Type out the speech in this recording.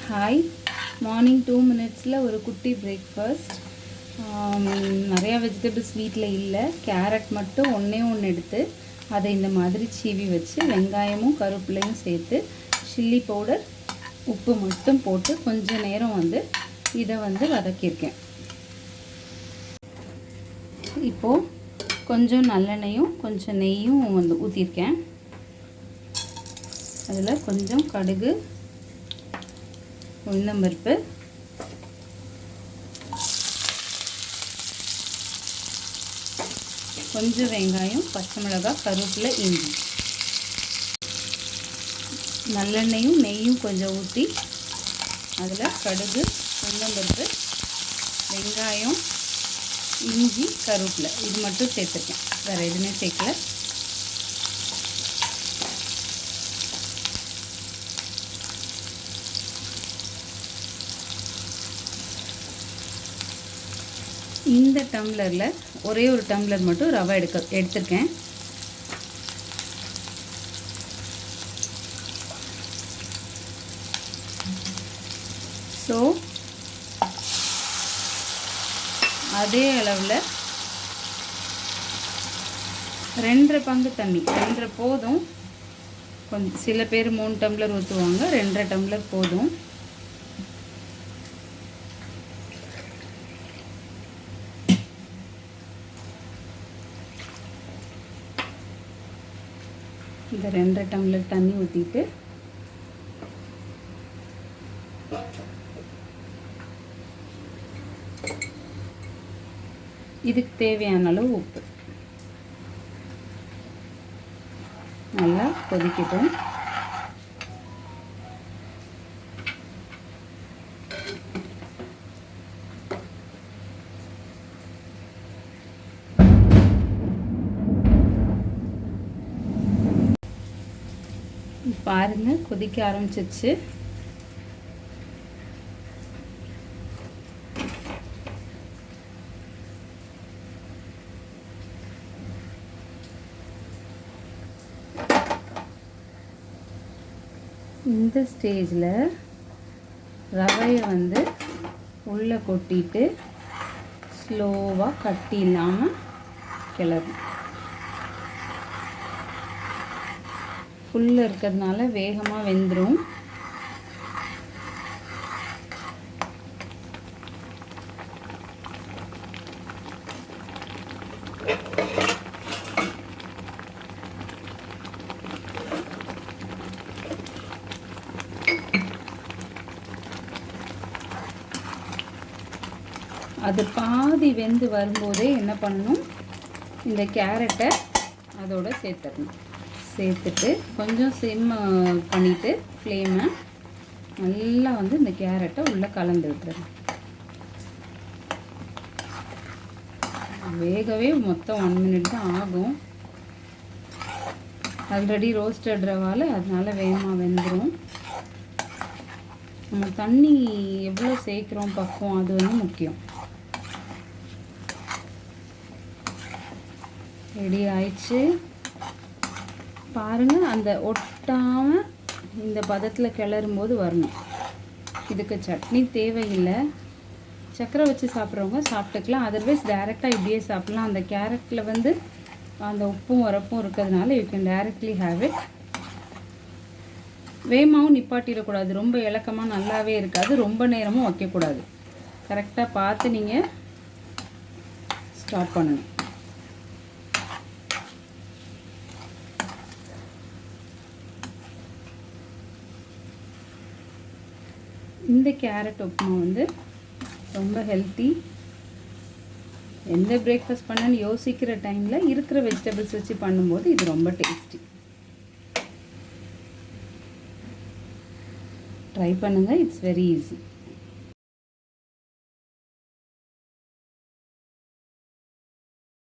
Hi, morning 2 மினிட்ஸில் ஒரு குட்டி பிரேக்ஃபாஸ்ட். நிறையா வெஜிடபிள்ஸ் வீட்டில் இல்லை. கேரட் மட்டும் ஒன்றே எடுத்து அதை இந்த மாதிரி சீவி வச்சு வெங்காயமும் கருவேப்பிலையும் சேர்த்து சில்லி பவுடர் உப்பு மட்டும் போட்டு கொஞ்சம் நேரம் இதை வதக்கியிருக்கேன். இப்போது கொஞ்சம் நல்லெண்ணெயும் கொஞ்சம் நெய்யும் ஊற்றிருக்கேன். அதில் கொஞ்சம் கடுகு, உளுந்தம்பருப்பு, கொஞ்சம் வெங்காயம், பச்சை மிளகாய், கருவேப்பிலை, இஞ்சி. நல்லெண்ணெயும் நெய்யும் கொஞ்சம் ஊற்றி அதில் கடுகு, உளுந்தம்பருப்பு, வெங்காயம், இஞ்சி, கருவேப்பிலை இது மட்டும் சேர்த்துருக்கேன். வேறு எதுவுமே சேர்க்கல. இந்த டம்ளரில் ஒரே ஒரு டம்ளர் மட்டும் ரவை எடுத்திருக்கேன். ஸோ அதே அளவில் 2.5 பங்கு தண்ணி, 2.5 போதும். கொஞ்சம் சில பேர் 3 டம்ளர் ஊற்றுவாங்க, 2.5 டம்ளர் போதும். இந்த 2.5 டம்ளர் தண்ணி ஊற்றிட்டு இதுக்கு தேவையான அளவு உப்பு. நல்லா கொதிக்கட்டும். பாருங்கள், கொதிக்க ஆரம்பிச்சிருச்சு. இந்த ஸ்டேஜில் ரவையை உள்ளே கொட்டிட்டு ஸ்லோவாக கட்டி இல்லாமல் கிளறணும். ஃபுல்லாக இருக்கிறதுனால வேகமாக வெந்துடும். அது பாதி வெந்து வரும்போதே என்ன பண்ணணும், இந்த கேரட்டை அதோடு சேர்த்துட்டு கொஞ்சம் சிம் பண்ணிவிட்டு ஃப்ளேமை நல்லா இந்த கேரட்டை உள்ளே கலந்து விட்டுறணும். வேகவே மொத்தம் 1 மினிட் தான் ஆகும். ஆல்ரெடி ரோஸ்டட் ரவால அதனால வேகமாக வெந்துடும். நம்ம தண்ணி எவ்வளோ சேர்க்குறோம் பக்குவம் அது முக்கியம். ரெடி ஆயிடுச்சு. பாருங்கள், அந்த ஒட்டாமல் இந்த பதத்தில் கிளறும்போது வரணும். இதுக்கு சட்னி தேவையில்லை. சர்க்கரை வச்சு சாப்பிட்றவங்க சாப்பிட்டுக்கலாம். அதர்வைஸ் டைரெக்டாக இப்படியே சாப்பிட்லாம். அந்த கேரட்டில் அந்த உப்பும் உரப்பும் இருக்கிறதுனால you can directly have it. வேகமாகவும் நிப்பாட்டிடக்கூடாது. ரொம்ப இலக்கமாக நல்லாவே இருக்காது. ரொம்ப நேரமும் வைக்கக்கூடாது. கரெக்டாக பார்த்து நீங்கள் ஸ்டார்ட் பண்ணணும். இந்த கேரட் உப்புமா ரொம்ப ஹெல்த்தி. எந்த பிரேக்ஃபாஸ்ட் பண்ணணும்னு யோசிக்கிற டைமில் இருக்கிற வெஜிடபிள்ஸ் வச்சு பண்ணும்போது இது ரொம்ப டேஸ்டி. ட்ரை பண்ணுங்கள். It's very easy.